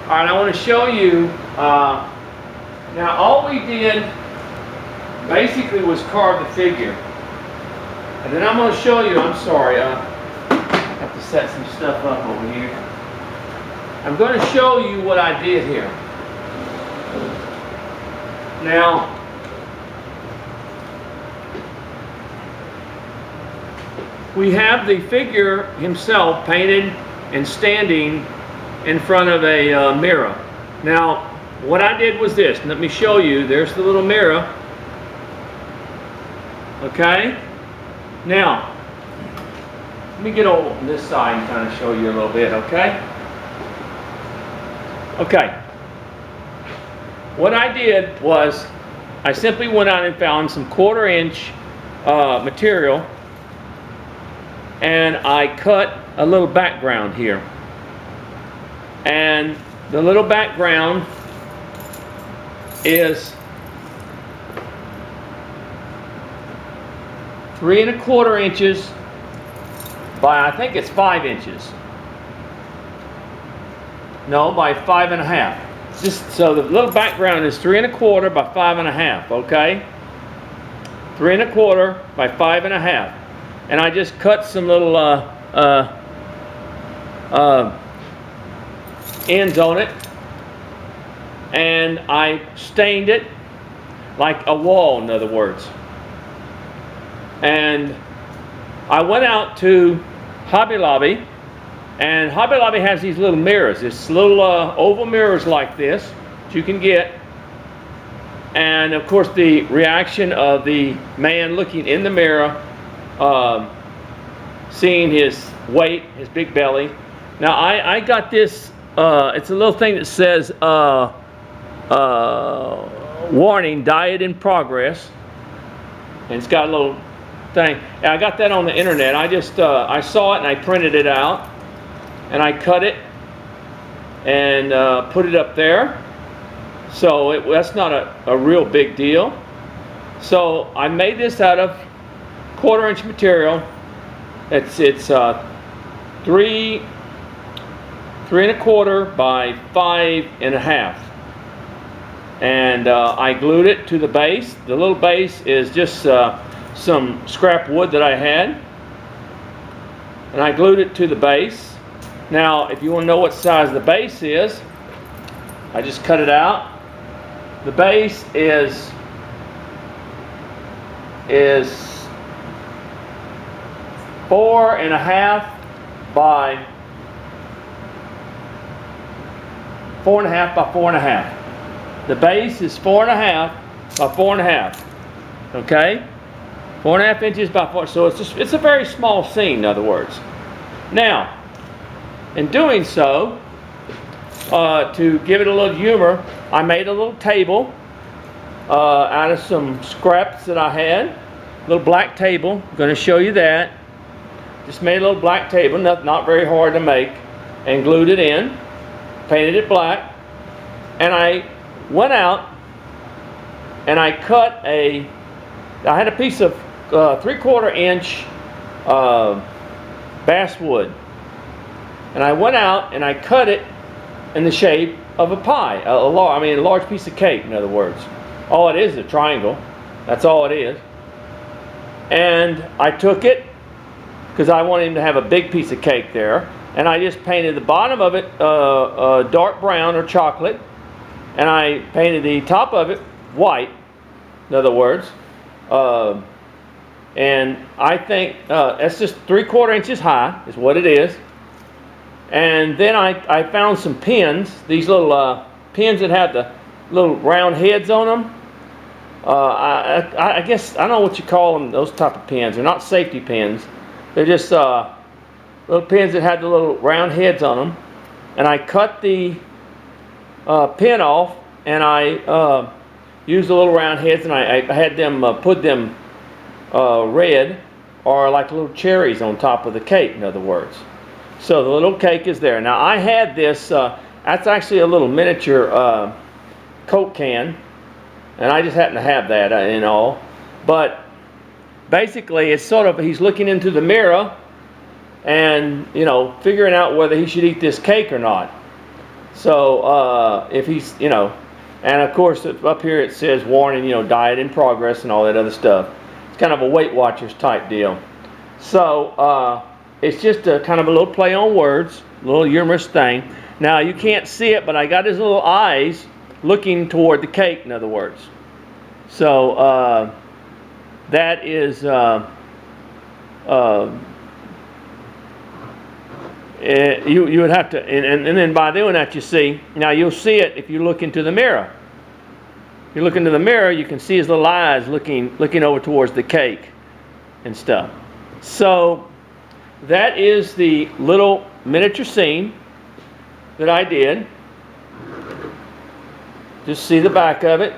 Alright, I want to show you, now all we did basically was carve the figure. And then I'm going to show you, I'm sorry, I have to set some stuff up over here. I'm going to show you what I did here. Now, we have the figure himself painted and standing in front of a mirror. Now, what I did was this. Let me show you. There's the little mirror. Okay? Now, let me get on this side and kind of show you a little bit, okay? Okay. What I did was I simply went out and found some 1/4 inch material, and I cut a little background here. And the little background is 3 1/4 inches by, I think it's 5 inches. No, by 5 1/2. Just so the little background is 3 1/4 by 5 1/2. Okay, 3 1/4 by 5 1/2, and I just cut some little ends on it, and I stained it like a wall, in other words. And I went out to Hobby Lobby, and Hobby Lobby has these little mirrors, this little oval mirrors like this that you can get. And of course the reaction of the man looking in the mirror, seeing his weight, his big belly. Now I got this, it's a little thing that says warning, diet in progress, and it's got a little thing. And I got that on the internet. I just I saw it and I printed it out, and I cut it and put it up there. So that's not a real big deal. So I made this out of 1/4 inch material. It's 3 1/4 by 5 1/2, and I glued it to the base. The little base is just some scrap wood that I had, and I glued it to the base. Now, if you want to know what size the base is, I just cut it out. The base is 4 1/2 by 4 1/2 by 4 1/2. The base is 4 1/2 by 4 1/2. Okay, 4 1/2 inches by 4. So it's a very small scene, in other words. Now, in doing so, to give it a little humor, I made a little table out of some scraps that I had. A little black table. I'm going to show you that. Just made a little black table, not very hard to make, and glued it in, painted it black, and I went out and I cut I had a piece of 3/4 inch basswood, and I went out and I cut it in the shape of a pie, a large piece of cake, in other words. All it is a triangle. That's all it is. And I took it, because I wanted him to have a big piece of cake there, and I just painted the bottom of it dark brown or chocolate, and I painted the top of it white, in other words. And I think that's just 3/4 inches high is what it is. And then I found some pins, these little pins that have the little round heads on them. I guess, I don't know what you call them, those type of pins. They're not safety pins. They're just little pins that had the little round heads on them. And I cut the pin off, and I used the little round heads, and I had them put them red, or like little cherries on top of the cake, in other words. So the little cake is there. Now I had this, that's actually a little miniature Coke can, and I just happen to have that and all. But basically it's sort of, he's looking into the mirror and, you know, figuring out whether he should eat this cake or not. So if he's, and of course up here it says warning, diet in progress and all that other stuff. It's kind of a Weight Watchers type deal. So it's just a kind of a little play on words, a little humorous thing. Now you can't see it, but I got his little eyes looking toward the cake, in other words. So that is you would have to, and then by doing that, you see, now you'll see it if you look into the mirror. If you look into the mirror, you can see his little eyes looking over towards the cake and stuff. So that is the little miniature scene that I did. Just see the back of it.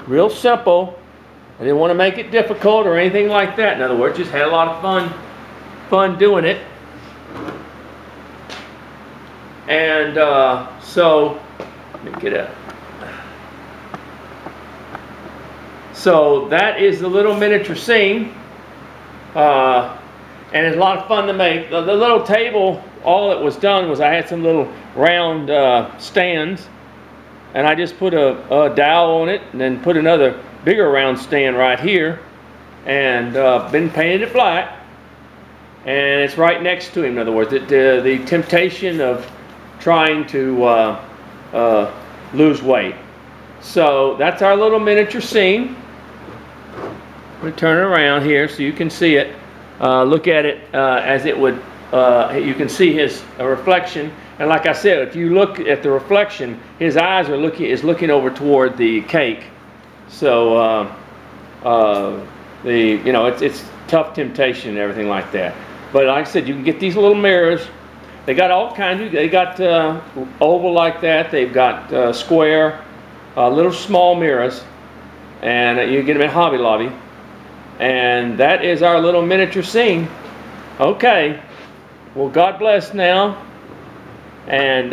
Real simple. I didn't want to make it difficult or anything like that. In other words, just had a lot of fun doing it. And so, let me get up. So that is the little miniature scene. And it's a lot of fun to make. The little table, all that was done was I had some little round stands, and I just put a dowel on it, and then put another bigger round stand right here, and been painted it black, and it's right next to him. In other words, the temptation of trying to lose weight. So that's our little miniature scene. I'm going to turn it around here so you can see it. Look at it as it would, you can see his reflection. And like I said, if you look at the reflection, his eyes are looking over toward the cake. So it's tough temptation and everything like that. But like I said, you can get these little mirrors. They got all kinds. They got oval like that. They've got square, little small mirrors, and you get them at Hobby Lobby. And that is our little miniature scene. Okay. Well, God bless now. And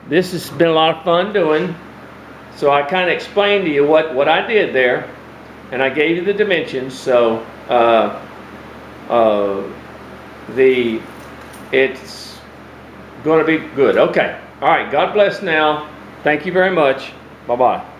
this has been a lot of fun doing. So I kind of explained to you what I did there, and I gave you the dimensions. So it's going to be good. Okay. All right. God bless now. Thank you very much. Bye-bye.